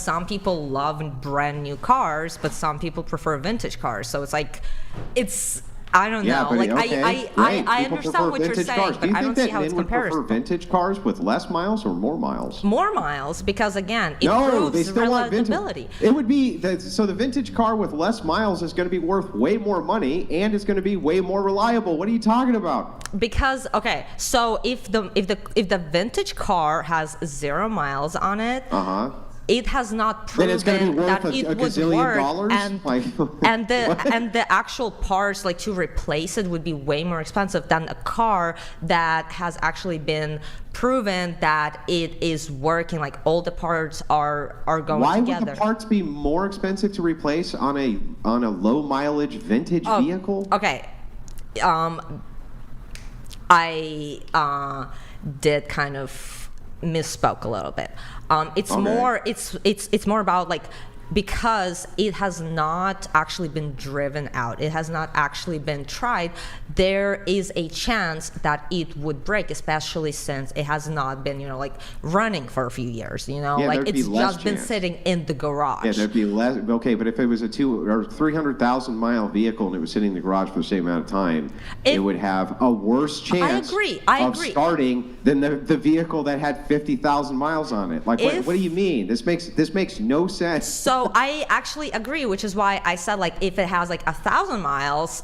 some people love brand new cars, but some people prefer vintage cars. So it's like, I don't know. But, like okay, I understand what you're saying, cars. but I don't see how it's comparison. Do you think that men would prefer vintage cars with less miles or more miles? More miles, because again, it proves they still want relatability. It would be so the vintage car with less miles is going to be worth way more money and it's going to be way more reliable. What are you talking about? Because so if the vintage car has 0 miles on it, it has not proven that it would work, and the actual parts like to replace it would be way more expensive than a car that has actually been proven that it is working. Like all the parts are going together. Why would the parts be more expensive to replace on a low mileage vintage vehicle? Okay, I did kind of misspoke a little bit. It's more about like, because it has not actually been driven out, it has not actually been tried, there is a chance that it would break, especially since it has not been, like running for a few years, like it's just been sitting in the garage. Yeah, there'd be less. Okay, but if it was a 200,000 or 300,000 mile vehicle and it was sitting in the garage for the same amount of time, it would have a worse chance of starting than the vehicle that had 50,000 miles on it. Like, what do you mean? This makes no sense. So I actually agree, which is why I said, like, if it has like 1,000 miles,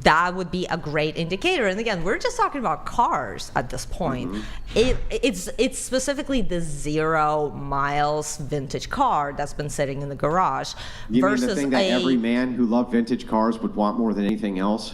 that would be a great indicator. And again, we're just talking about cars at this point. It's specifically the 0 miles vintage car that's been sitting in the garage. You mean the thing that every man who loved vintage cars would want more than anything else?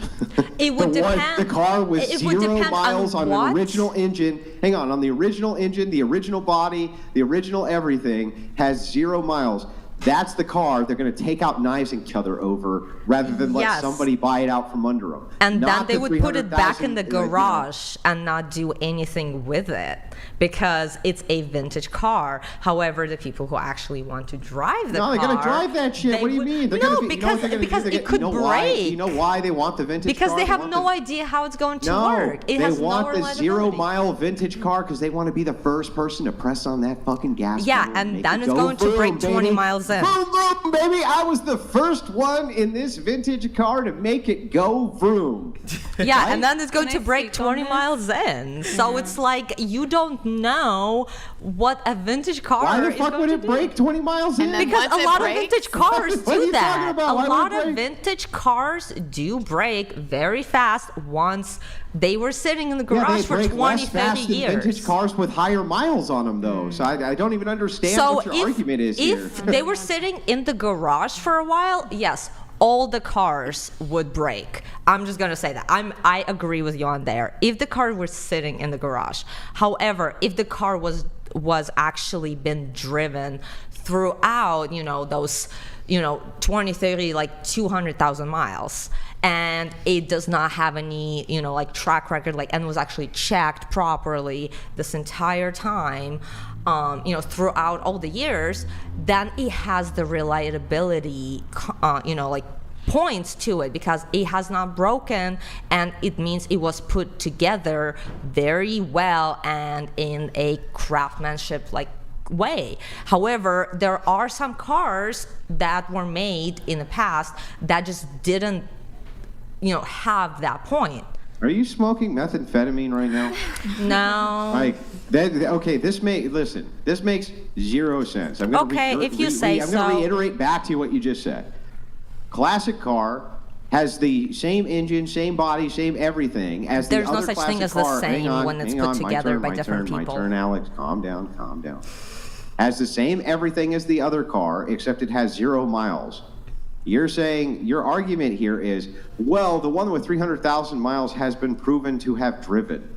It would depend. The car with 0 miles on an original engine. Hang on the original engine, the original body, the original everything has 0 miles. That's the car they're going to take out knives and kill other over, rather than let somebody buy it out from under them. And then they would put it back in the garage and not do anything with it, because it's a vintage car. However, the people who actually want to drive the car... No, they're going to drive that shit. What do you mean? Because it could break. You know why they want the vintage car? Because they have no idea how it's going to work. It has no reliability. They want the 0 mile vintage car because they want to be the first person to press on that fucking gas pedal. And then it's going to break 20 miles in. Vroom, vroom, baby, I was the first one in this vintage car to make it go vroom. Yeah, right? And then it's going to break 20 miles in. So it's like, you don't know what a vintage car is going to do. Why the fuck would it break 20 miles in? Because a lot of vintage cars do that. A lot of vintage cars do break very fast once they were sitting in the garage for 20, 30 years. Vintage cars with higher miles on them, though. So I don't even understand what your argument is here. If they were sitting in the garage for a while, yes, all the cars would break. I'm just going to say that. I agree with you on there. If the car was sitting in the garage. However, if the car was actually been driven throughout, those, 20, 30, like 200,000 miles, and it does not have any, like track record, and was actually checked properly this entire time, throughout all the years, then it has the reliability, points to it, because it has not broken, and it means it was put together very well and in a craftsmanship way. However, there are some cars that were made in the past that just didn't have that point. Are you smoking methamphetamine right now? No. This makes zero sense. I'm gonna if you say so. I'm going to reiterate back to you what you just said. Classic car has the same engine, same body, same everything as the other classic car. There's no such thing as the same when it's put together by different people. My turn, Alex. Calm down. Has the same everything as the other car, except it has 0 miles. You're saying, your argument here is, well, the one with 300,000 miles has been proven to have driven.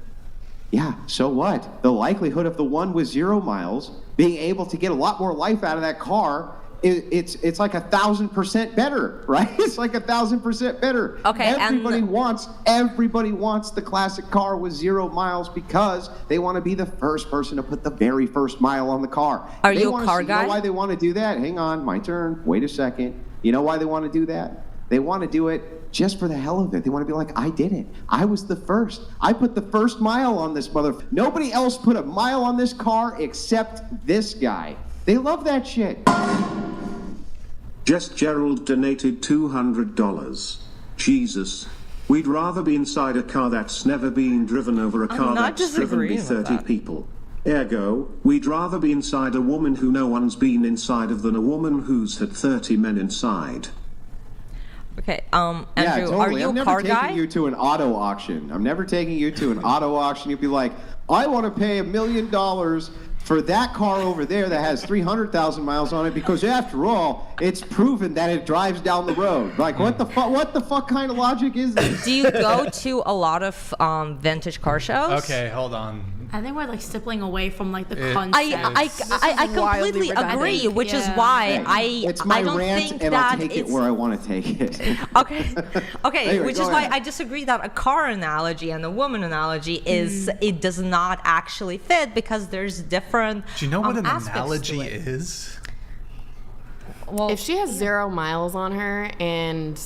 Yeah, so what? The likelihood of the one with 0 miles being able to get a lot more life out of that car, it's like 1,000% better, right? It's like 1,000% better. Okay, everybody wants the classic car with 0 miles because they want to be the first person to put the very first mile on the car. Are you a car guy? You know why they want to do that? Hang on, my turn. Wait a second. You know why they want to do that? They want to do it just for the hell of it. They want to be like, I did it. I was the first. I put the first mile on this Nobody else put a mile on this car except this guy. They love that shit. Just Gerald donated $200. Jesus. We'd rather be inside a car that's never been driven over a car that's driven by 30 people. Ergo, we'd rather be inside a woman who no one's been inside of than a woman who's had 30 men inside. Okay, Andrew, are you a car guy? I'm never taking you to an auto auction. I'm never taking you to an auto auction. You'd be like, I want to pay $1 million for that car over there that has 300,000 miles on it because after all, it's proven that it drives down the road. Like, what the fuck kind of logic is this? Do you go to a lot of vintage car shows? Okay, hold on. I think we're like stippling away from like the concept. I completely agree, which is why it's my I don't rant, think and that I'll take it where I want to take it. Okay, Anyway, which is why I disagree that a car analogy and a woman analogy is it does not actually fit because there's different. Do you know what an aspects analogy to it. is? Well, if she has 0 miles on her and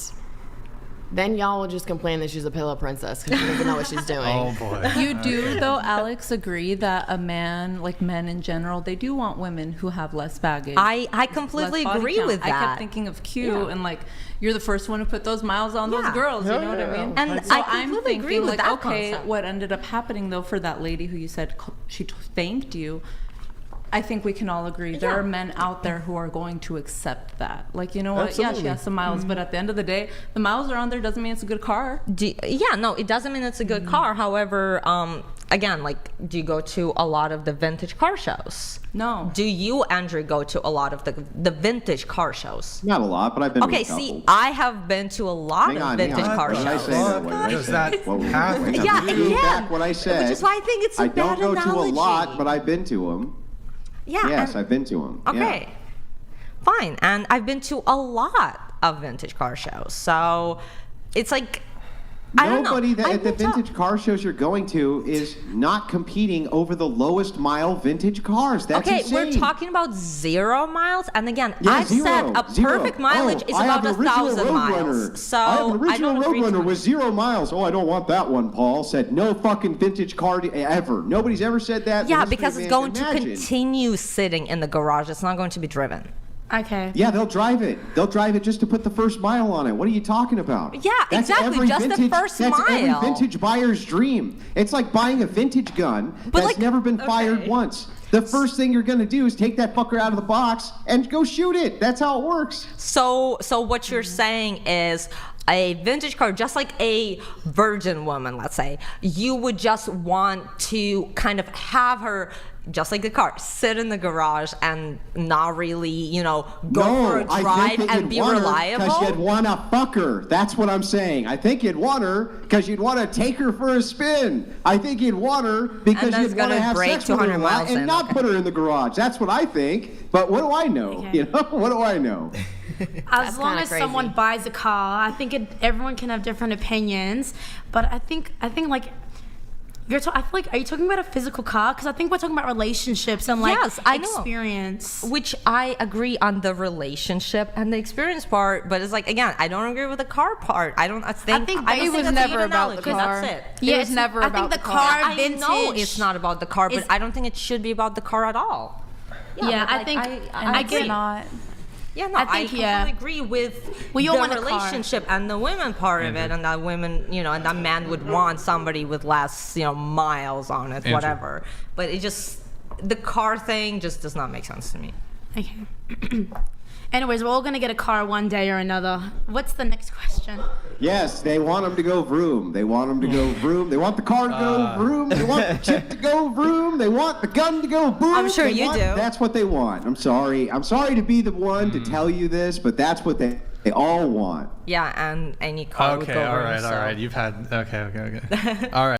then y'all will just complain that she's a pillow princess because she doesn't know what she's doing. Oh boy. You do, though, Alex, agree that a man, like men in general, they do want women who have less baggage. I completely agree with that. I kept thinking of Q and like, you're the first one to put those miles on those girls. You know what I mean? And so I I'm completely thinking, agree with like, that okay, concept. what ended up happening though for that lady who you said she thanked you, I think we can all agree there are men out there who are going to accept that. Like, you know what? Absolutely. Yeah, she has some miles, but at the end of the day, the miles are on there doesn't mean it's a good car. No, it doesn't mean it's a good car. However, again, like, do you go to a lot of the vintage car shows? No. Do you, Andrew, go to a lot of the vintage car shows? Not a lot, but I've been to a couple. See, I have been to a lot of vintage car What did I shows. say that way? Does that have to Yeah, do? again, Back what I said. which is why I think it's a I bad don't go to a analogy. lot, but I've been to them. Yeah. Yes, I've been to them. Okay. Fine. And I've been to a lot of vintage car shows. So it's like, I don't know. Nobody at the I've been to- vintage car shows you're going to is not competing over the lowest mile vintage cars. That's Okay, insane. we're talking about 0 miles, and again, Yeah, I've said a zero. perfect mileage is I have about an original 1,000 miles. Roadrunner. So I have an I original don't agree Roadrunner to with 0 miles. Oh, I don't want that one, Paul. Said no fucking vintage car ever. Nobody's ever said that. in the Yeah, history because of it's going to mankind. continue sitting in the garage. It's not going to be driven. Okay. Yeah, they'll drive it. They'll drive it just to put the first mile on it. What are you talking about? Yeah, That's exactly, every just the vintage, first that's mile. every vintage buyer's dream. It's like buying a vintage gun that's like, never been fired okay. once. The first thing you're going to do is take that fucker out of the box and go shoot it. That's how it works. So what you're saying is a vintage car, just like a virgin woman, let's say, you would just want to kind of have her, just like the car, sit in the garage and not really, go for a drive and be reliable? Because you'd want to fuck her. That's what I'm saying. I think you'd want her because you'd want to take her for a spin. I think you'd want her because And you'd want to gonna have break sex with her 200 a lot miles and in. not put her in the garage. That's what I think. But what do I know? Okay. You know, what do I know? As long kinda as crazy. someone buys a car, I think everyone can have different opinions. But I think like I feel like, are you talking about a physical car? Because I think we're talking about relationships and like Yes, I know. experience. Which I agree on the relationship and the experience part, but it's like, again, I don't agree with the car part. I think it was think never that's a good about the analogy. car. That's it. Yeah, It was never I about think the the car. car I vintage. know it's not about the car, but is- I don't think it should be about the car at all. Yeah, but I like, think And I it's get not. Yeah, no, I I think, completely yeah. agree with We all the want a car. relationship and the women part of it, and that women, and that man would want somebody with less, miles on it, whatever. But it just, the car thing just does not make sense to me. Okay. Anyways, we're all gonna get a car one day or another. What's the next question? Yes, they want them to go vroom. They want them to go vroom. They want the car to go vroom. They want the chick to go vroom. They want the gun to go boom. I'm sure They you want- do. That's what they want. I'm sorry. I'm sorry to be the one to tell you this, but that's what they all want. Yeah, and any car would Okay, go all wrong, right, so. all right. You've had, okay. All right.